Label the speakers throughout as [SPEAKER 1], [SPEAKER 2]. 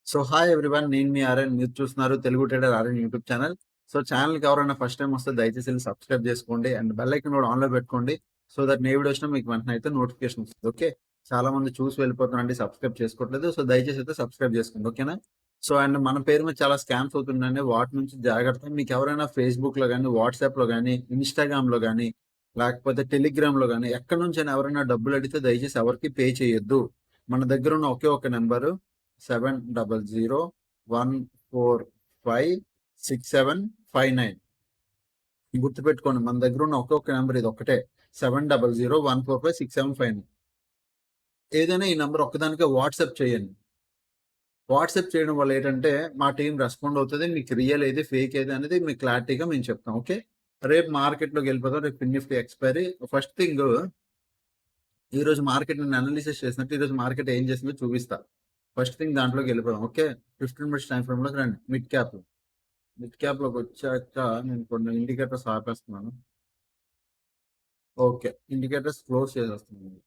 [SPEAKER 1] So hi everyone. నేను మీ ఆర్యన్. మీరు చూస్తున్నారు Telugu trader Aryan YouTube channel. So ఛానల్‌కి ఎవరైనా ఫస్ట్ టైమ్ వస్తే దయచేసి ఎళ్లి సబ్స్క్రైబ్ చేసుకోండి. అండ్ బెల్ ఐకాన్ కూడా ఆన్‌లో పెట్టుకోండి. సో దట్ ఏ వీడియో వచ్చినా మీకు వెంటనే అయితే నోటిఫికేషన్ వస్తది. ఓకే. చాలా మంది చూసి వెళ్ళిపోతున్నారండి. సబ్స్క్రైబ్ చేసుకోవట్లేదు. సో దయచేసి అయితే సబ్స్క్రైబ్ చేసుకోండి. ఓకేనా? సో అండ్ మన పేరు మీద చాలా స్కామ్స్ అవుతున్నాయండి. వాటి నుంచి జాగ్రత్త. మీకు ఎవరైనా ఫేస్‌బుక్‌లో గాని, వాట్సాప్‌లో గాని, ఇన్‌స్టాగ్రామ్‌లో గాని, లేకపోతే టెలిగ్రామ్‌లో గాని ఎక్కడి నుంచైనా ఎవరైనా డబ్బులు అడిగితే దయచేసి ఎవరికీ పే చేయొద్దు. మన దగ్గర ఉన్న ఒకే ఒక నంబరు 7001456759. గుర్తుపెట్టుకోండి. మన దగ్గర ఉన్న ఒకే నెంబర్ ఇది ఒక్కటే. 7001456759. ఏదైనా ఈ నంబర్ ఒక్కదానికే వాట్సాప్ చేయండి. వాట్సాప్ చేయడం వల్ల ఏంటంటే మా టీమ్ రెస్పాండ్ అవుతది. మీకు రియల్ ఏది, ఫేక్ ఏది అనేది మీకు క్లారిటీగా మేము చెప్తాం. ఓకే. రేపు మార్కెట్‌లోకి వెళ్ళిపోదాం. రేపు ఫిన్ నిఫ్టీ ఎక్స్‌పైరీ. ఫస్ట్ థింగ్, ఈరోజు మార్కెట్ నేను అనాలిసిస్ చేసినట్టు ఈరోజు మార్కెట్ ఏం చేసిందో చూపిస్తా. ఫస్ట్ థింగ్ దాంట్లోకి వెళ్ళిపోదాం. ఓకే. 15 మినిట్స్ టైమ్ ఫ్రేమ్‌లోకి రండి. Mid cap. మిడ్ క్యాప్‌లోకి వచ్చాక నేను కొన్ని ఇండికేటర్స్ ఆపేస్తున్నాను. ఓకే. ఇండికేటర్స్ క్లోజ్ చేసేస్తున్నాను.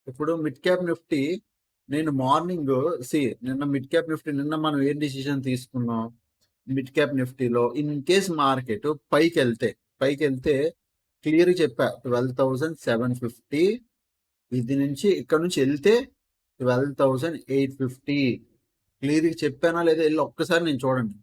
[SPEAKER 1] ఇప్పుడు మిడ్ క్యాప్ నిఫ్టీ నేను మార్నింగ్ నిన్న మిడ్ క్యాప్ నిఫ్టీ నిన్న మనం ఏం డిసిషన్ తీసుకున్నాం? మిడ్ క్యాప్ నిఫ్టీలో ఇన్ కేస్ మార్కెట్ పైకెళ్తే క్లియర్‌గా చెప్పా 12,750. ఇది నుంచి ఇక్కడ నుంచి వెళ్తే 12,850. క్లియర్‌గా చెప్పానా లేదా ఎళ్లి ఒక్కసారి నేను చూడండి.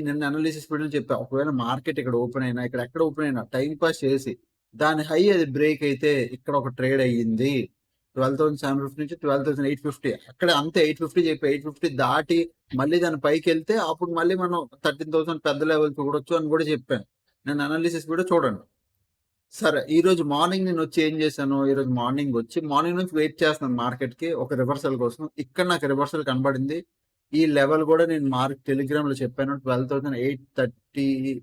[SPEAKER 1] నిన్న అనాలిసిస్ వీడియోలో చెప్పా. ఒకవేళ మార్కెట్ ఇక్కడ ఓపెన్ అయినా, ఇక్కడ ఎక్కడ ఓపెన్ అయినా టైమ్ పాస్ చేసి దాని హై అది బ్రేక్ అయితే ఇక్కడ ఒక ట్రేడ్ అయ్యింది. 12,750 నుంచి 12,850. అక్కడ అంతే 850 చెప్పి 850 దాటి మళ్ళీ దాని పైకెళ్తే అప్పుడు మళ్ళీ మనం 13,000 పెద్ద లెవెల్ చూడొచ్చు అని కూడా చెప్పాను. నేను అనాలిసిస్ వీడియో చూడండి. సరే. ఈరోజు మార్నింగ్ నేనొచ్చి ఏం చేశాను, ఈరోజు మార్నింగ్ నుంచి వెయిట్ చేస్తున్నాను మార్కెట్‌కి ఒక రివర్సల్ కోసం. ఇక్కడ నాకు రివర్సల్ కనబడింది. ఈ లెవెల్ గూడా నేను టెలిగ్రామ్‌లో చెప్పాను. 12,830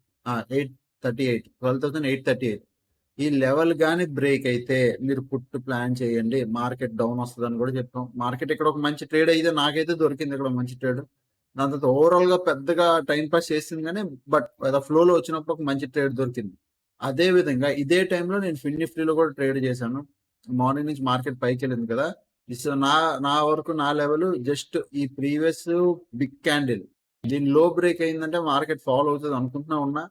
[SPEAKER 1] 838 12,838. ఈ లెవెల్ గాని బ్రేక్ అయితే మీరు పుట్ ప్లాన్ చేయండి. మార్కెట్ డౌన్ వస్తదని గూడా చెప్పాం. మార్కెట్ ఇక్కడ ఒక మంచి ట్రేడ్ అయితే నాకైతే దొరికింది ఇక్కడ మంచి ట్రేడ్. దాని తర్వాత ఓవరాల్‌గా పెద్దగా టైమ్ పాస్ చేసింది గానీ, బట్ ఏదో ఫ్లోలో వచ్చినప్పుడు ఒక మంచి ట్రేడ్ దొరికింది. అదే విధంగా ఇదే టైంలో నేను ఫిన్ నిఫ్టీలో కూడా ట్రేడ్ చేశాను. మార్నింగ్ నుంచి మార్కెట్ పైకెళ్ళింది కదా! సో, నా నా వరకు నా లెవెల్ జస్ట్ ఈ ప్రీవియస్ బిగ్ క్యాండిల్. దీని లో బ్రేక్ అయిందంటే మార్కెట్ ఫాల్ అవుతది అనుకుంటున్నా ఉన్నా.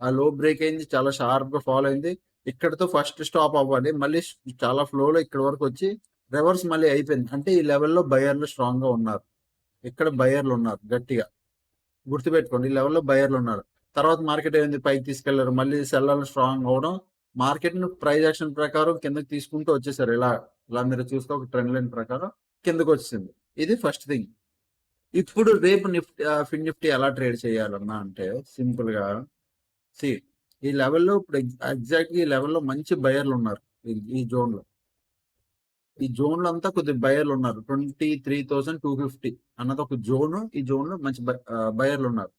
[SPEAKER 1] ఆ లో బ్రేక్ అయింది. చాలా షార్ప్‌గా ఫాల్ అయింది. ఇక్కడితో ఫస్ట్ స్టాప్ అవ్వాలి. మళ్ళీ చాలా ఫ్లోలో ఇక్కడి వరకు వచ్చి రివర్స్ మళ్ళీ అయిపోయింది. అంటే ఈ లెవెల్‌లో బయర్లు స్ట్రాంగ్‌గా ఉన్నారు. ఇక్కడ బయర్లు ఉన్నారు గట్టిగా. గుర్తుపెట్టుకోండి. ఈ లెవెల్‌లో బయర్లున్నారు. తర్వాత మార్కెట్ ఏమైంది? పైకి తీసుకెళ్లారు. మళ్ళీ సెల్లర్లు స్ట్రాంగ్ అవ్వడం, మార్కెట్‌ని ప్రైస్ యాక్షన్ ప్రకారం కిందకి తీసుకుంటూ వచ్చేసారు. ఇలా మీరు చూస్తే ఒక ట్రెండ్ లైన్ ప్రకారం కిందకొచ్చేసింది. ఇది ఫస్ట్ థింగ్. ఇప్పుడు రేపు ఫిన్ నిఫ్టీ ఎలా ట్రేడ్ చేయాలన్నా అంటే సింపుల్‌గా సీ ఈ లెవెల్‌లో ఇప్పుడు ఎగ్జాక్ట్‌గా ఈ లెవెల్‌లో మంచి బయర్లున్నారు. ఈ జోన్‌లో. ఈ జోన్‌లో అంతా కొద్దిగా బయర్లున్నారు. 23,250 అన్నది ఒక జోను. ఈ జోన్‌లో మంచి బయర్లున్నారు.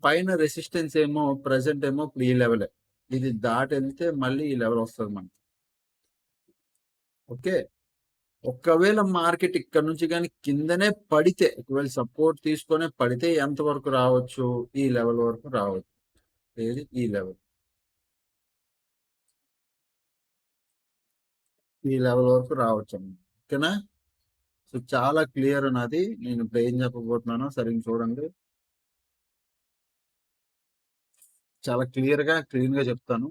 [SPEAKER 1] పైన రెసిస్టెన్స్ ఏమో ప్రెజెంట్ ఏమో ఇప్పుడు ఈ లెవెలే. ఇది దాటెళ్తే మళ్ళీ ఈ లెవెల్ వస్తది మనకి. ఓకే. ఒకవేళ మార్కెట్ ఇక్కడ నుంచి గాని కిందనే పడితే, ఒకవేళ సపోర్ట్ తీసుకొనే పడితే ఎంత వరకు రావచ్చు? ఈ లెవెల్ వరకు రావచ్చు. ఏది? ఈ లెవెల్. ఈ లెవెల్ వరకు రావచ్చన్నమాట. ఓకేనా? సో, చాలా క్లియర్ నాది. నేను ఇప్పుడు ఏం చెప్పబోతున్నానో సరిగ్గా చూడండి. చాలా క్లీన్‌గా చెప్తాను.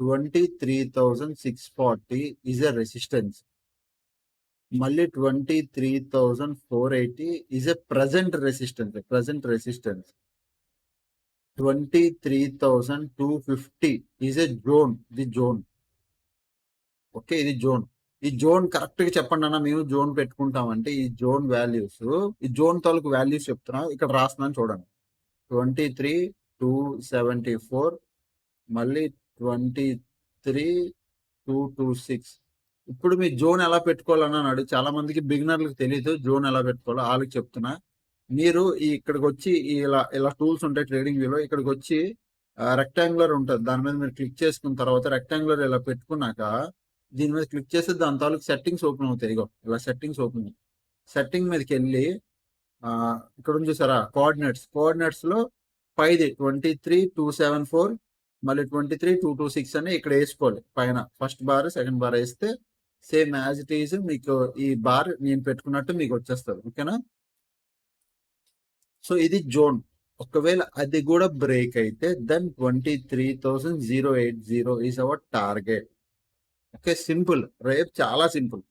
[SPEAKER 1] 23,640 ఈస్ ఎ రెసిస్టెన్స్. మళ్ళీ 23,480 is a present resistance. 23,250 is a zone. ఇది జోన్. ఓకే. ఇది జోన్. ఈ జోన్ కరెక్ట్‌గా చెప్పండి అన్న, మేము జోన్ పెట్టుకుంటామంటే ఈ జోన్ వాల్యూస్, ఈ జోన్ తాలూకు వాల్యూస్ చెప్తున్నా. ఇక్కడ రాస్తున్నాను చూడండి. 23,274 మళ్ళీ 23,226. ఇప్పుడు మీ జోన్ ఎలా పెట్టుకోవాలని అన్నాడు. చాలా మందికి బిగినర్లకు తెలీదు జోన్ ఎలా పెట్టుకోవాలో. ఆళ్ళకి చెప్తున్నా. మీరు ఇక్కడికొచ్చి ఇలా ఇలా టూల్స్ ఉంటాయి ట్రేడింగ్ వ్యూలో. ఇక్కడికొచ్చి రెక్టాంగులర్ ఉంటది. దాని మీద మీరు క్లిక్ చేసుకున్న తర్వాత రెక్టాంగులర్ ఇలా పెట్టుకున్నాక దీని మీద క్లిక్ చేస్తే దాని తాలూకు సెట్టింగ్స్ ఓపెన్ అవుతాయి. ఇగో ఇలా సెట్టింగ్స్ ఓపెన్ అవుతాయి. సెట్టింగ్ మీదకెళ్ళి ఇక్కడ ఉంది చూసారా కోఆర్డినేట్స్‌లో పైది 23,274 మళ్ళీ 23,226 అని ఇక్కడ ఏసుకోవాలి. పైన ఫస్ట్ బార్, సెకండ్ బార్ ఏస్తే సేమ్ యాజ్ ఇట్ ఈజ్ మీకు ఈ బార్ నేను పెట్టుకున్నట్టు మీకు వచ్చేస్తుంది. ఓకేనా? సో ఇది జోన్. ఒకవేళ అది కూడా బ్రేక్ అయితే then 23,080 is our target. Okay, simple. రేపు చాలా సింపుల్.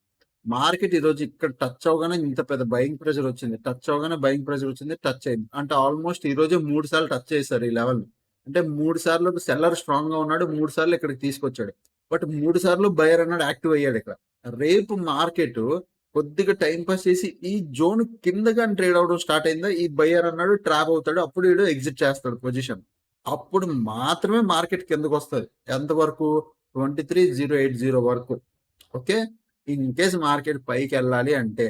[SPEAKER 1] మార్కెట్ ఈ రోజు ఇక్కడ టచ్ అవగానే ఇంత పెద్ద బయింగ్ ప్రెషర్ వచ్చింది, టచ్ అవగానే బయింగ్ ప్రెషర్ వచ్చింది, టచ్ అయింది అంటే ఆల్మోస్ట్ ఈ రోజు 3 సార్లు టచ్ చేశారు ఈ లెవెల్. అంటే 3 సార్లు సెల్లర్ స్ట్రాంగ్ గా ఉన్నాడు, 3 సార్లు ఇక్కడికి తీసుకొచ్చాడు. బట్ 3 సార్లు బయర్ అన్నాడు యాక్టివ్ అయ్యాడు ఇక్కడ. రేపు మార్కెట్ కొద్దిగా టైం పాస్ చేసి ఈ జోన్ కిందగా ట్రేడ్ అవడం స్టార్ట్ అయిందా, ఈ బయర్ అన్నాడు ట్రాప్ అవుతాడు, అప్పుడు వీడు ఎగ్జిట్ చేస్తాడు పొజిషన్. అప్పుడు మాత్రమే మార్కెట్ కిందకు వస్తుంది. ఎంతవరకు? 23,080 వరకు. ఓకే, ఇన్ కేస్ మార్కెట్ పైకి వెళ్ళాలి అంటే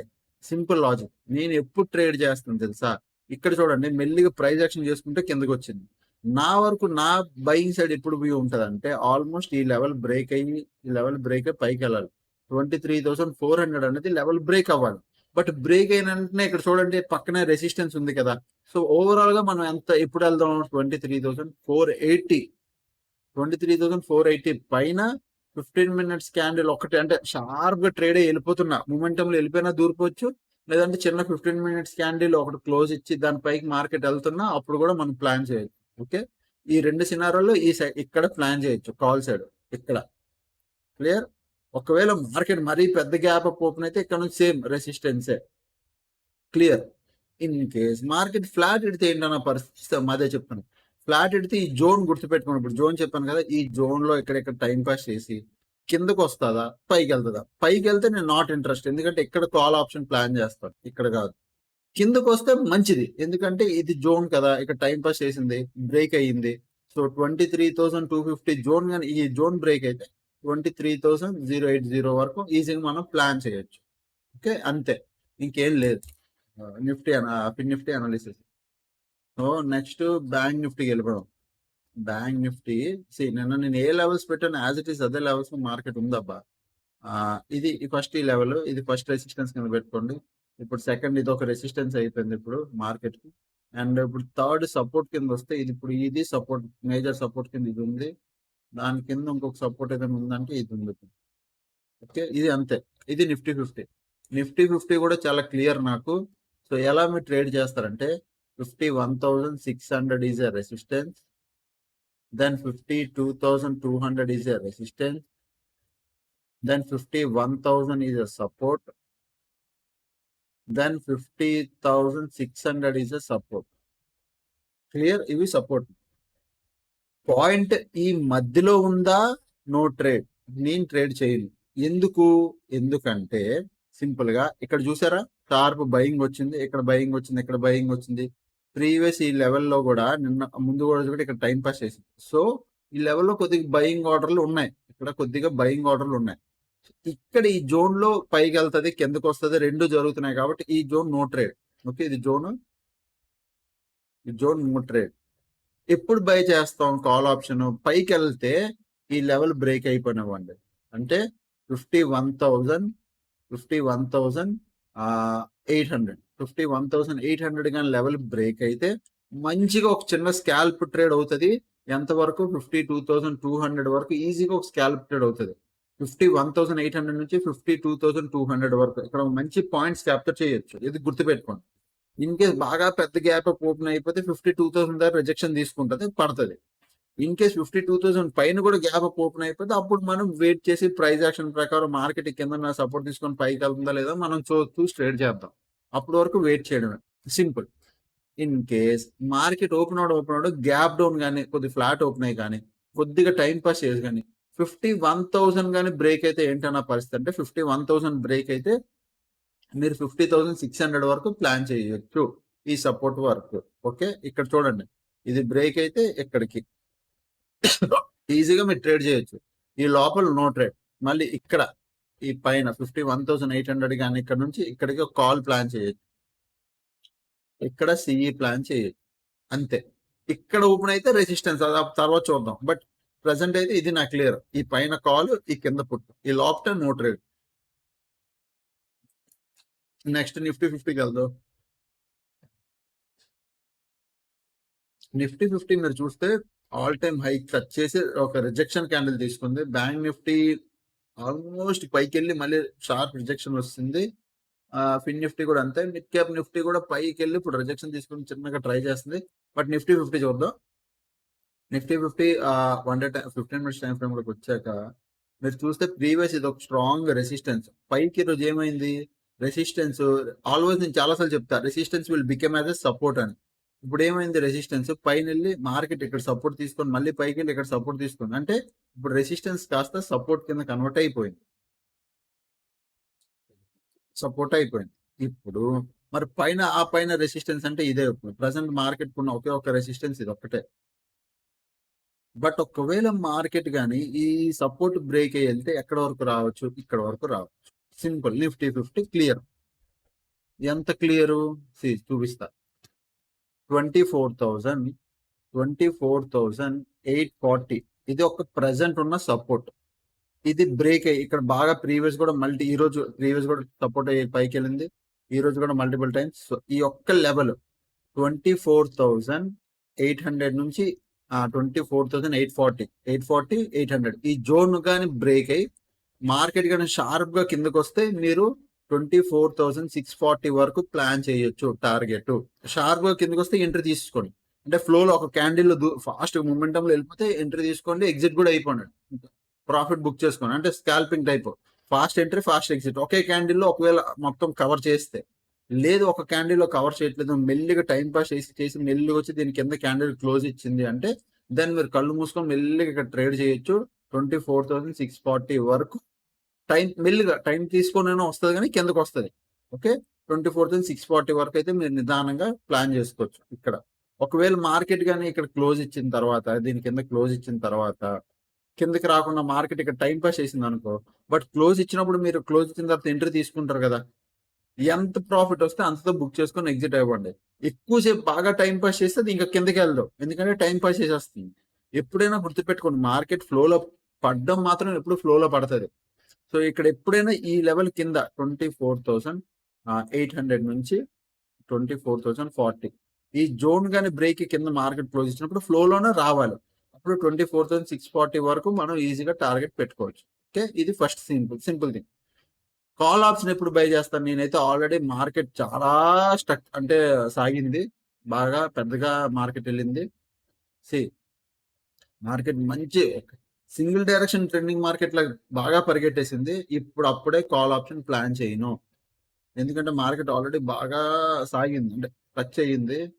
[SPEAKER 1] సింపుల్ లాజిక్. నేను ఎప్పుడు ట్రేడ్ చేస్తాను తెలుసా? ఇక్కడ చూడండి, మెల్లిగా ప్రైస్ యాక్షన్ చేసుకుంటే కిందకి వచ్చింది. నా వరకు నా బయింగ్ సైడ్ ఎప్పుడు వ్యూ ఉంటుంది అంటే ఆల్మోస్ట్ ఈ లెవెల్ బ్రేక్ అయ్యి, ఈ లెవెల్ బ్రేక్ అయ్యి పైకి వెళ్ళాలి. 23,400 అనేది లెవెల్ బ్రేక్ అవ్వాలి. బట్ బ్రేక్ అయిన వెంటనే ఇక్కడ చూడండి పక్కనే రెసిస్టెన్స్ ఉంది కదా. సో ఓవరాల్ గా మనం ఎంత ఎప్పుడు వెళ్దాం? 23,480. 23,480 పైన 15 మినిట్స్ క్యాండిల్ ఒకటి అంటే షార్ప్ గా ట్రేడ్ అయ్యి వెళ్ళిపోతున్నా మొమెంటం లో వెళ్ళిపోయినా దూరిపోవచ్చు. లేదంటే చిన్న 15 మినిట్స్ క్యాండిల్ ఒకటి క్లోజ్ ఇచ్చి దాని పైకి మార్కెట్ వెళ్తున్నా అప్పుడు కూడా మనం ప్లాన్ చేయొచ్చు. ఓకే, ఈ రెండు సినారోలో ఈ సైడ్ ఇక్కడ ప్లాన్ చేయొచ్చు, కాల్ సైడ్ ఇక్కడ. క్లియర్? ఒకవేళ మార్కెట్ మరీ పెద్ద గ్యాప్ అప్ ఓపెన్ అయితే ఇక్కడ నుంచి సేమ్ రెసిస్టెన్సే. Clear? In case market flat ఎడితే ఏంటన్న పరిస్థితి అదే చెప్తాను. ఫ్లాట్ ఎడితే ఈ జోన్ గుర్తుపెట్టుకోండి. ఇప్పుడు జోన్ చెప్పాను కదా, ఈ జోన్ లో ఇక్కడ టైం పాస్ చేసి కిందకు వస్తుందా, పైకి వెళ్తుందా? పైకి వెళ్తే నేను నాట్ ఇంట్రెస్ట్, ఎందుకంటే ఇక్కడ కాల్ ఆప్షన్ ప్లాన్ చేస్తాను, ఇక్కడ కాదు. కిందకు వస్తే మంచిది, ఎందుకంటే ఇది జోన్ కదా, ఇక్కడ టైం పాస్ చేసింది, బ్రేక్ అయ్యింది. సో 23,250 జోన్, కానీ ఈ జోన్ బ్రేక్ అయితే 23,080 వరకు ఈజీగా మనం ప్లాన్ చేయొచ్చు. ఓకే, అంతే, ఇంకేం లేదు. Nifty Nifty analysis. So next bank నిఫ్టీకి వెళ్ళిపోదాం. బ్యాంక్ నిఫ్టీ నిన్న నేను ఏ లెవెల్స్ పెట్టాను యాజ్ ఇట్ ఈస్ అదే లెవెల్స్ మార్కెట్ ఉందబ్బా. ఇది ఫస్ట్ ఈ లెవెల్, ఇది ఫస్ట్ రెసిస్టెన్స్ కింద పెట్టుకోండి. ఇప్పుడు సెకండ్ ఇది ఒక రెసిస్టెన్స్ అయిపోయింది ఇప్పుడు మార్కెట్ కి. అండ్ ఇప్పుడు థర్డ్ సపోర్ట్ కింద వస్తే ఇది ఇప్పుడు ఇది సపోర్ట్, మేజర్ సపోర్ట్ కింద ఇది ఉంది. దాని కింద ఇంకొక సపోర్ట్ ఏదైనా ఉందంటే ఇది ఉంది. ఓకే, ఇది అంతే. ఇది నిఫ్టీ 50. నిఫ్టీ 50 కూడా చాలా క్లియర్ నాకు. సో ఎలా మీరు ట్రేడ్ చేస్తారంటే 51,600 is a resistance, then 52,200 is a resistance, then 51,000 is a support, then 50,600 is a support. Clear? ఇవి సపోర్ట్ పాయింట్. ఈ మధ్యలో ఉందా నో ట్రేడ్, నేను ట్రేడ్ చేయను. ఎందుకంటే సింపుల్ గా ఇక్కడ చూసారా, షార్ప్ బయింగ్ వచ్చింది, ఇక్కడ బయింగ్ వచ్చింది, ఇక్కడ బయింగ్ వచ్చింది. ప్రీవియస్ ఈ లెవెల్లో కూడా నిన్న ముందు కూడా ఇక్కడ టైం పాస్ చేసింది. సో ఈ లెవెల్లో కొద్దిగా బయింగ్ ఆర్డర్లు ఉన్నాయి, ఇక్కడ కొద్దిగా బయింగ్ ఆర్డర్లు ఉన్నాయి. ఇక్కడ ఈ జోన్ లో పైకి వెళ్తుంది, కిందకు వస్తుంది, రెండు జరుగుతున్నాయి కాబట్టి ఈ జోన్ నో ట్రేడ్. ఓకే, ఇది జోన్ నో ట్రేడ్. ఎప్పుడు బై చేస్తాం? కాల్ ఆప్షన్ పైకి వెళ్తే ఈ లెవెల్ బ్రేక్ అయిపోయినవ్వండి, అంటే 51,800 కానీ లెవెల్ బ్రేక్ అయితే మంచిగా ఒక చిన్న స్కాల్ప్ ట్రేడ్ అవుతుంది. ఎంతవరకు? 52,200 వరకు ఈజీగా ఒక స్కాల్ప్ ట్రేడ్ అవుతుంది. 51,800 నుంచి 52,200 వరకు ఇక్కడ మంచి పాయింట్స్ క్యాప్చర్ చేయొచ్చు. ఇది గుర్తుపెట్టుకోండి. ఇన్ కేస్ బాగా పెద్ద గ్యాప్ ఓపెన్ అయిపోతే 52,000 దాకా రిజెక్షన్ తీసుకుంటుంది, పడుతుంది. ఇన్ కేస్ 52,000 పైన కూడా గ్యాప్ ఓపెన్ అయిపోతే అప్పుడు మనం వెయిట్ చేసి ప్రైస్ యాక్షన్ ప్రకారం మార్కెట్ కింద సపోర్ట్ తీసుకొని పైకి వెళ్తుందా లేదా మనం చూసి ట్రేడ్ చేద్దాం. అప్పటి వరకు వెయిట్ చేయడమే, simple. In case market open అవడం గ్యాప్ డౌన్ కానీ కొద్ది ఫ్లాట్ ఓపెన్ అయ్యి కానీ కొద్దిగా టైం పాస్ చేసి కానీ 51,000 కానీ బ్రేక్ అయితే ఏంటన్న పరిస్థితి అంటే 51,000 బ్రేక్ అయితే మీరు 50,600 వరకు ప్లాన్ చేయొచ్చు ఈ సపోర్ట్ వరకు. ఓకే, ఇక్కడ చూడండి, ఇది బ్రేక్ అయితే ఇక్కడికి ఈజీగా మీరు ట్రేడ్ చేయొచ్చు. ఈ లోపల నో ట్రేడ్. మళ్ళీ ఇక్కడ ఈ పైన 51,800 కానీ ఇక్కడ నుంచి ఇక్కడికి కాల్ ప్లాన్ చేయొచ్చు, ఇక్కడ సిఈ ప్లాన్ చేయొచ్చు, అంతే. ఇక్కడ ఓపెన్ అయితే రెసిస్టెన్స్, అది తర్వాత చూద్దాం. బట్ ప్రెసెంట్ అయితే ఇది నా క్లియర్. ఈ పైన కాల్, ఈ కింద పుట్టు, ఈ లోపల నో ట్రేడ్. నెక్స్ట్ నిఫ్టీ 50కి వెళ్దాం. నిఫ్టీ 50 మీరు చూస్తే ఆల్ టైమ్ హై టచ్ చేసి ఒక రిజెక్షన్ క్యాండిల్ తీసుకుంది. బ్యాంక్ నిఫ్టీ ఆల్మోస్ట్ పైకెళ్ళి మళ్ళీ షార్ప్ రిజెక్షన్ వస్తుంది. ఫిన్ నిఫ్టీ కూడా అంతే. మిడ్ క్యాప్ నిఫ్టీ కూడా పైకెళ్ళి ఇప్పుడు రిజెక్షన్ తీసుకొని చిన్నగా ట్రై చేస్తుంది. బట్ నిఫ్టీ 50 చూద్దాం. Nifty 50 1 day 15 minutes time frame లోకి వచ్చాక మీరు చూస్తే ప్రీవియస్ ఇది ఒక స్ట్రాంగ్ రెసిస్టెన్స్. పైకి ఈరోజు ఏమైంది? రెసిస్టెన్స్ ఆల్వేస్ నేను చాలాసార్లు చెప్తా, resistance will become as a support అని. ఇప్పుడు ఏమైంది? రెసిస్టెన్స్ పైన వెళ్ళి మార్కెట్ ఇక్కడ సపోర్ట్ తీసుకొని మళ్ళీ పైకి వెళ్ళి ఇక్కడ సపోర్ట్ తీసుకుంది. అంటే ఇప్పుడు రెసిస్టెన్స్ కాస్త సపోర్ట్ కింద కన్వర్ట్ అయిపోయింది. సపోర్ట్ అయిపోయింది. ఇప్పుడు మరి పైన రెసిస్టెన్స్ అంటే ఇదే. ఇప్పుడు ప్రజెంట్ మార్కెట్ ఉన్న ఒకే ఒక రెసిస్టెన్స్ ఇది ఒక్కటే. బట్ ఒకవేళ మార్కెట్ గాని ఈ సపోర్ట్ బ్రేక్ అయ్యి వెళ్తే ఎక్కడ వరకు రావచ్చు? ఇక్కడ వరకు రావచ్చు. సింపుల్. Nifty 50 clear. ఎంత క్లియరు? చూపిస్తా. 24,840 ఇది ఒక ప్రెసెంట్ ఉన్న సపోర్ట్. ఇది బ్రేక్ అయ్యి ఇక్కడ బాగా ప్రీవియస్ కూడా ప్రీవియస్ కూడా సపోర్ట్ అయ్యి పైకి వెళ్ళింది. ఈ రోజు కూడా మల్టిపుల్ టైమ్స్. సో ఈ ఒక్క లెవెల్ 24,800 నుంచి 24,840 800 ఈ జోన్ కానీ బ్రేక్ అయ్యి మార్కెట్ కానీ షార్ప్ గా కిందకు వస్తే మీరు 24,640 వరకు ప్లాన్ చేయొచ్చు. టార్గెట్ షార్ప్ గా కిందకు వస్తే ఎంట్రీ తీసుకోండి. అంటే ఫ్లోలో ఒక క్యాండిల్ ఫాస్ట్ మొమెంటం లో వెళ్ళిపోతే ఎంట్రీ తీసుకోండి, ఎగ్జిట్ కూడా అయిపోండి, ప్రాఫిట్ బుక్ చేసుకోండి. అంటే scalping type, fast entry fast exit. ఒకే క్యాండిల్ లో ఒకవేళ మొత్తం కవర్ చేస్తే, లేదు ఒక క్యాండిల్ లో కవర్ చేయట్లేదు, మెల్లిగా టైం పాస్ చేసి మెల్లిగా వచ్చి దీని కింద క్యాండిల్ క్లోజ్ ఇచ్చింది అంటే దాన్ని మీరు కళ్ళు మూసుకొని మెల్లిగా ఇక్కడ ట్రేడ్ చేయొచ్చు. 24,640 వరకు మెల్లిగా టైం తీసుకొని వస్తుంది కానీ కిందకు వస్తుంది. ఓకే, 24,640 వరకు అయితే మీరు నిదానంగా ప్లాన్ చేసుకోవచ్చు. ఇక్కడ ఒకవేళ మార్కెట్ కానీ ఇక్కడ క్లోజ్ ఇచ్చిన తర్వాత, దీని కింద క్లోజ్ ఇచ్చిన తర్వాత కిందకి రాకుండా మార్కెట్ ఇక్కడ టైం పాస్ చేసింది అనుకో, బట్ క్లోజ్ ఇచ్చినప్పుడు మీరు క్లోజ్ ఇచ్చిన తర్వాత ఎంట్రీ తీసుకుంటారు కదా, ఎంత ప్రాఫిట్ వస్తే అంతతో బుక్ చేసుకొని ఎగ్జిట్ అవ్వండి. ఎక్కువసేపు బాగా టైం పాస్ చేస్తే అది ఇంకా కిందకి వెళ్దాం, ఎందుకంటే టైం పాస్ చేసేస్తుంది. ఎప్పుడైనా గుర్తుపెట్టుకోండి, మార్కెట్ ఫ్లోలో పడడం మాత్రం ఎప్పుడు ఫ్లోలో పడుతుంది. సో ఇక్కడ ఎప్పుడైనా ఈ లెవెల్ కింద 24,800 నుంచి 24,040 ఈ జోన్ కానీ బ్రేక్ కింద మార్కెట్ క్లోజ్ ఇచ్చినప్పుడు ఫ్లోలోనే రావాలి. అప్పుడు 24,640 వరకు మనం ఈజీగా టార్గెట్ పెట్టుకోవచ్చు. ఓకే, ఇది first simple thing. Call option ఎప్పుడు బై చేస్తాను? నేనైతే ఆల్రెడీ మార్కెట్ చాలా అంటే సాగింది, బాగా పెద్దగా మార్కెట్ వెళ్ళింది. మార్కెట్ మంచి సింగిల్ డైరెక్షన్ ట్రెండింగ్ మార్కెట్ లా బాగా పరిగెట్టేసింది. ఇప్పుడు అప్పుడే కాల్ ఆప్షన్ ప్లాన్ చేయను, ఎందుకంటే మార్కెట్ ఆల్రెడీ బాగా సాగింది, అంటే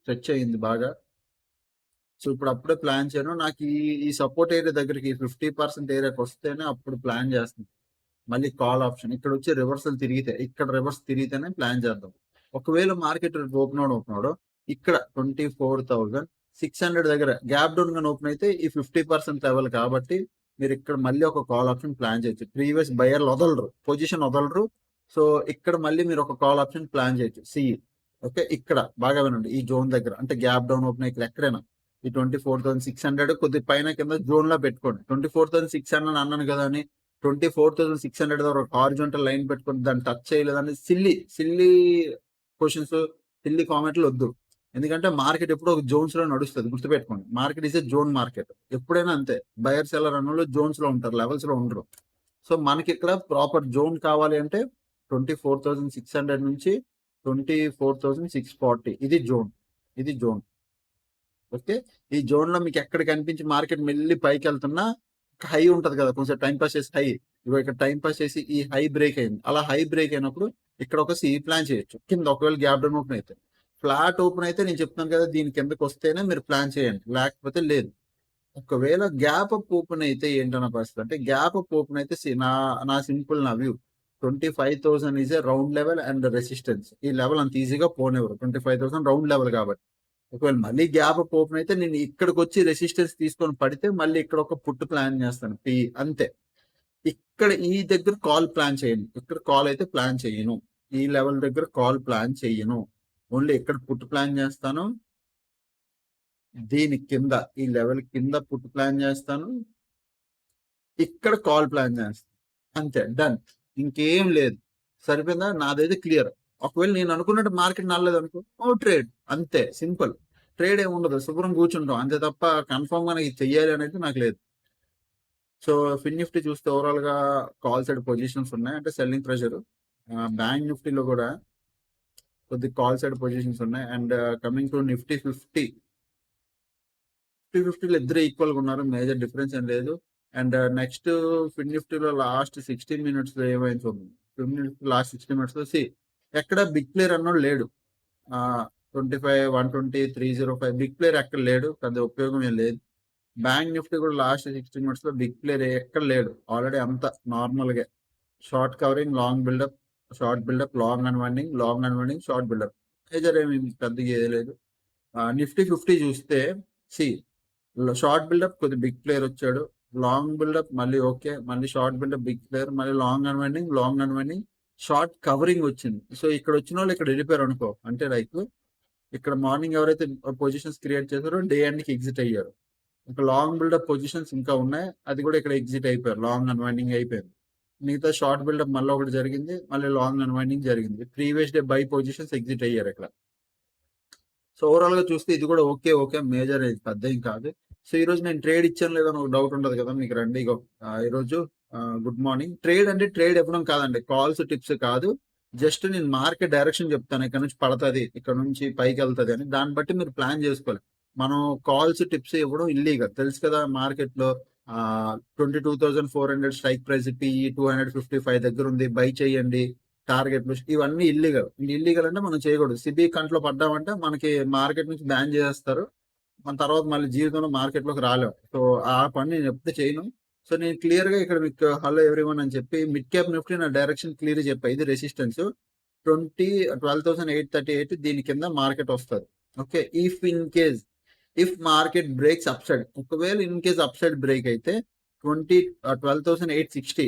[SPEAKER 1] స్ట్రెచ్ అయ్యింది బాగా. సో ఇప్పుడు అప్పుడే ప్లాన్ చేయను. నాకు ఈ సపోర్ట్ ఏరియా దగ్గరికి 50% ఏరియాకి వస్తేనే అప్పుడు ప్లాన్ చేస్తుంది. మళ్ళీ కాల్ ఆప్షన్ ఇక్కడ వచ్చి రివర్సల్ తిరిగితే, ఇక్కడ రివర్స్ తిరిగితేనే ప్లాన్ చేద్దాం. ఒకవేళ మార్కెట్ ఓపెన్ అవడం ఇక్కడ 24,600 దగ్గర గ్యాప్ డౌన్ గా ఓపెన్ అయితే ఈ 50% లెవెల్ కాబట్టి మీరు ఇక్కడ మళ్ళీ ఒక కాల్ ఆప్షన్ ప్లాన్ చేయొచ్చు. ప్రీవియస్ బయర్లు వదలరు, పొజిషన్ వదలరు. సో ఇక్కడ మళ్ళీ మీరు ఒక కాల్ ఆప్షన్ ప్లాన్ చేయొచ్చు. ఓకే, ఇక్కడ బాగా వినండి, ఈ జోన్ దగ్గర అంటే గ్యాప్ డౌన్ ఓపెన్ ఇక్కడ ఎక్కడైనా ఈ 24,600 కొద్ది పైన కింద జోన్ లో పెట్టుకోండి. 24,600 అన్నాను కదా అని 24,600 దగ్గర హారిజాంటల్ లైన్ పెట్టుకుని దాన్ని టచ్ చేయలేదని సిల్లీ క్వశ్చన్స్, సిల్లీ కామెంట్లు వద్దు. ఎందుకంటే మార్కెట్ ఎప్పుడు ఒక జోన్స్ లో నడుస్తుంది, గుర్తుపెట్టుకోండి. Market is a zone market, ఎప్పుడైనా అంతే. బయర్ సెల్లర్ అన్నలో జోన్స్ లో ఉంటారు, లెవెల్స్ లో ఉండరు. సో మనకి ఇక్కడ ప్రాపర్ జోన్ కావాలి అంటే 24,600 నుంచి 24,640 ఇది జోన్. ఓకే, ఈ జోన్ లో మీకు ఎక్కడ కనిపించి మార్కెట్ మెల్లి పైకి వెళ్తున్నా హై ఉంటది కదా, కొంచెం టైం పాస్ చేసి హై, ఇగో ఇక్కడ టైం పాస్ చేసి ఈ హై బ్రేక్ అయింది. అలా హై బ్రేక్ అయినప్పుడు ఇక్కడ ఒక ప్లాన్ చేయొచ్చు. కింద ఒకవేళ గ్యాప్ డౌన్ ఓపెన్ అయితే, ఫ్లాట్ ఓపెన్ అయితే నేను చెప్తాను కదా, దీని కిందకి వస్తేనే మీరు ప్లాన్ చేయండి, లేకపోతే లేదు. ఒకవేళ గ్యాప్ అప్ ఓపెన్ అయితే ఏంటన్న పరిస్థితి అంటే, గ్యాప్ అప్ ఓపెన్ అయితే నా సింపుల్ నా view 25,000 is a round level and resistance. ఈ లెవెల్ అంత ఈజీగా పోనేవారు, 25,000 రౌండ్ లెవెల్ కాబట్టి. ఒకవేళ మళ్ళీ గ్యాప్ అప్ ఓపెన్ అయితే నేను ఇక్కడికి వచ్చి రెసిస్టెన్స్ తీసుకొని పడితే మళ్ళీ ఇక్కడ ఒక పుట్టు ప్లాన్ చేస్తాను, అంతే. ఇక్కడ ఈ దగ్గర కాల్ ప్లాన్ చేయను, ఇక్కడ కాల్ అయితే ప్లాన్ చేయను, ఈ లెవెల్ దగ్గర కాల్ ప్లాన్ చేయను. ఓన్లీ ఇక్కడ పుట్టు ప్లాన్ చేస్తాను, దీని కింద ఈ లెవెల్ కింద పుట్టు ప్లాన్ చేస్తాను, ఇక్కడ కాల్ ప్లాన్ చేస్తాను, అంతే, డన్. ఇంకేం లేదు, సరిపోయిందా? నాదైతే క్లియర్. ఒకవేళ నేను అనుకున్నట్టు మార్కెట్ నల్లలేదు అనుకో, ట్రేడ్, అంతే, సింపుల్. ట్రేడ్ ఏమి ఉండదు, శుభ్రం కూర్చుంటాం అంతే తప్ప కన్ఫర్మ్ గా ఇది చెయ్యాలి అనేది నాకు లేదు. సో ఫిన్ నిఫ్టీ చూస్తే ఓవరాల్‌గా కాల్ సైడ్ పొజిషన్స్ ఉన్నాయి. అంటే సెల్లింగ్ ప్రెషర్. బ్యాంక్ నిఫ్టీలో కూడా కొద్దిగా కాల్ సైడ్ పొజిషన్స్ ఉన్నాయి. And coming to Nifty 50. 50లో ఇద్దరు ఈక్వల్‌గా ఉన్నారు. మేజర్ డిఫరెన్స్ ఏం లేదు. అండ్ నెక్స్ట్ ఫిన్ నిఫ్టీలో లాస్ట్ 16 మినిట్స్‌లో ఏమైంది చూద్దాం. ఫిన్ నిఫ్టీ లాస్ట్ 16 మినిట్స్‌లో ఎక్కడ బిగ్ ప్లేయర్ అన్నోడు లేడు. 25, 120, 305 బిగ్ ప్లేయర్ ఎక్కడ లేడు. పెద్ద ఉపయోగం ఏం లేదు. బ్యాంక్ నిఫ్టీ కూడా లాస్ట్ 16 మినిట్స్‌లో బిగ్ ప్లేయర్ ఎక్కడ లేడు. ఆల్రెడీ అంతా నార్మల్‌గే. Short covering, long buildup, short buildup, long unwinding, short buildup. Major ఏమి పెద్దగా ఏది లేదు. నిఫ్టీ 50 చూస్తే సి షార్ట్ బిల్డప్ కొద్ది బిగ్ ప్లేయర్ వచ్చాడు. లాంగ్ బిల్డప్ మళ్ళీ ఓకే. మళ్ళీ షార్ట్ బిల్డప్ బిగ్ ప్లేయర్. మళ్ళీ లాంగ్ అన్వైండింగ్, షార్ట్ కవరింగ్ వచ్చింది. సో ఇక్కడ వచ్చిన వాళ్ళు ఇక్కడ వెళ్ళిపోయారు అనుకో. అంటే లైక్ ఇక్కడ మార్నింగ్ ఎవరైతే పొజిషన్స్ క్రియేట్ చేశారో డే ఎండ్‌కి ఎగ్జిట్ అయ్యారు. ఇంకా లాంగ్ బిల్డప్ పొజిషన్స్ ఇంకా ఉన్నాయి. అది కూడా ఇక్కడ ఎగ్జిట్ అయిపోయారు. లాంగ్ అన్వైండింగ్ అయిపోయింది. మిగతా షార్ట్ బిల్డప్ మళ్ళీ ఒకటి జరిగింది. మళ్ళీ లాంగ్ అన్వైండింగ్ జరిగింది. Previous day by positions exit అయ్యారు ఇక్కడ. సో ఓవరాల్ గా చూస్తే ఇది కూడా ఓకే మేజర్ ఇది పెద్ద ఏం కాదు. సో ఈ రోజు నేను ట్రేడ్ ఇచ్చాను లేదా ఒక డౌట్ ఉండదు కదా మీకు. రండి ఇగో ఈ రోజు గుడ్ మార్నింగ్. ట్రేడ్ అంటే ట్రేడ్ ఇవ్వడం కాదండి. కాల్స్ టిప్స్ కాదు. జస్ట్ నేను మార్కెట్ డైరెక్షన్ చెప్తాను. ఇక్కడ నుంచి పడుతుంది, ఇక్కడ నుంచి పైకి వెళ్తుంది అని. దాన్ని బట్టి మీరు ప్లాన్ చేసుకోవాలి. మనం కాల్స్ టిప్స్ ఇవ్వడం ఇల్లీగల్ తెలుసు కదా. మార్కెట్ లో 22,400 స్ట్రైక్ ప్రైస్, పిఈ 255 దగ్గర ఉంది, బై చేయండి, టార్గెట్ ఇవన్నీ ఇల్లీగల్. ఇల్లీగల్ అంటే మనం చేయకూడదు. సిబి కంట్లో పడ్డామంటే మనకి మార్కెట్ నుంచి బ్యాన్ చేస్తారు. మన తర్వాత మళ్ళీ జీవితంలో మార్కెట్ లోకి రాలేము. సో ఆ పని నేను ఎప్పుడు చేయను. సో నేను క్లియర్ గా ఇక్కడ మీకు హలో ఎవ్రీవన్ అని చెప్పి మిడ్ క్యాప్ నిఫ్టీ నా డైరెక్షన్ క్లియర్ చెప్పా. ఇది రెసిస్టెన్స్ 12,838. దీని కింద మార్కెట్ వస్తుంది. Okay. If market breaks up side, ఒకవేళ in case up side break అయితే 12,860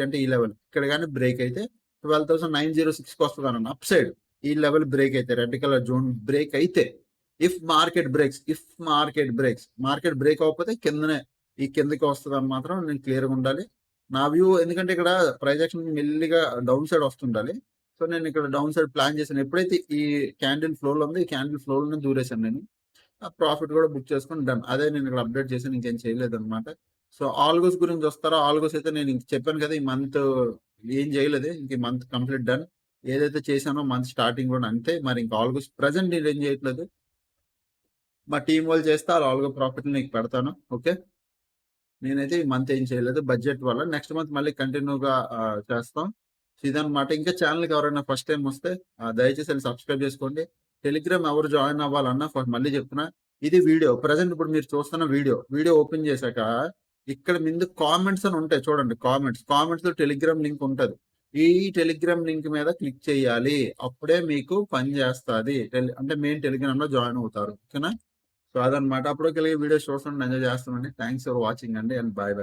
[SPEAKER 1] అంటే ఈ లెవెల్ ఇక్కడ కానీ బ్రేక్ అయితే 12,906 వస్తుంది అన్న అప్ సైడ్. ఈ లెవెల్ బ్రేక్ అయితే రెడ్ కలర్ జోన్ బ్రేక్ అయితే, ఇఫ్ మార్కెట్ బ్రేక్ అవ్వకపోతే కిందనే ఈ కిందకి వస్తుంది అని మాత్రం నేను క్లియర్గా ఉండాలి. నా వ్యూ ఎందుకంటే ఇక్కడ ప్రైస్ యాక్షన్ మెల్లిగా డౌన్ సైడ్ వస్తుండాలి. సో నేను ఇక్కడ డౌన్ సైడ్ ప్లాన్ చేశాను. ఎప్పుడైతే ఈ క్యాండిల్ ఫ్లోలో ఉంది, ఈ క్యాండిల్ ఫ్లోలోనే దూరేశాను నేను. ప్రాఫిట్ కూడా బుక్ చేసుకొని డన్. అదే నేను ఇక్కడ అప్డేట్ చేశాను, ఇంకేం చేయలేదు అనమాట. సో ఆల్గోస్ గురించి వస్తారో, ఆల్గోస్ అయితే నేను ఇంక చెప్పాను కదా ఈ మంత్ ఏం చేయలేదు. ఇంక ఈ మంత్ కంప్లీట్ డన్. ఏదైతే చేశానో మంత్ స్టార్టింగ్ కూడా అంతే. మరి ఇంకా ఆల్గోస్ ప్రజెంట్ నేను ఏం చేయట్లేదు. మా టీం వాళ్ళు చేస్తే ఆ ఆల్గో ప్రాఫిట్ నీకు పెడతాను. ఓకే. నేనైతే ఈ మంత్ ఏం చేయలేదు బడ్జెట్ వల్ల. నెక్స్ట్ మంత్ మళ్ళీ కంటిన్యూగా చేస్తాం. సో ఇదనమాట. ఇంకా ఛానల్కి ఎవరైనా ఫస్ట్ టైం వస్తే దయచేసి వెళ్ళి సబ్స్క్రైబ్ చేసుకోండి. టెలిగ్రామ్ ఎవరు జాయిన్ అవ్వాలన్నా మళ్ళీ చెప్తున్నా, ఇది వీడియో ప్రజెంట్ ఇప్పుడు మీరు చూస్తున్న వీడియో ఓపెన్ చేశాక ఇక్కడ ముందు కామెంట్స్ అని ఉంటాయి చూడండి. కామెంట్స్ లో టెలిగ్రామ్ లింక్ ఉంటది. ఈ టెలిగ్రామ్ లింక్ మీద క్లిక్ చేయాలి. అప్పుడే మీకు పని చేస్తుంది. అంటే మెయిన్ టెలిగ్రామ్ లో జాయిన్ అవుతారు. ఓకేనా. సో అదనమాట. అప్పుడు కలిగే వీడియోస్ చూస్తుంటే ఎంజాయ్ చేస్తామండి. థ్యాంక్స్ ఫర్ వాచింగ్ అండి అండ్ బాయ్.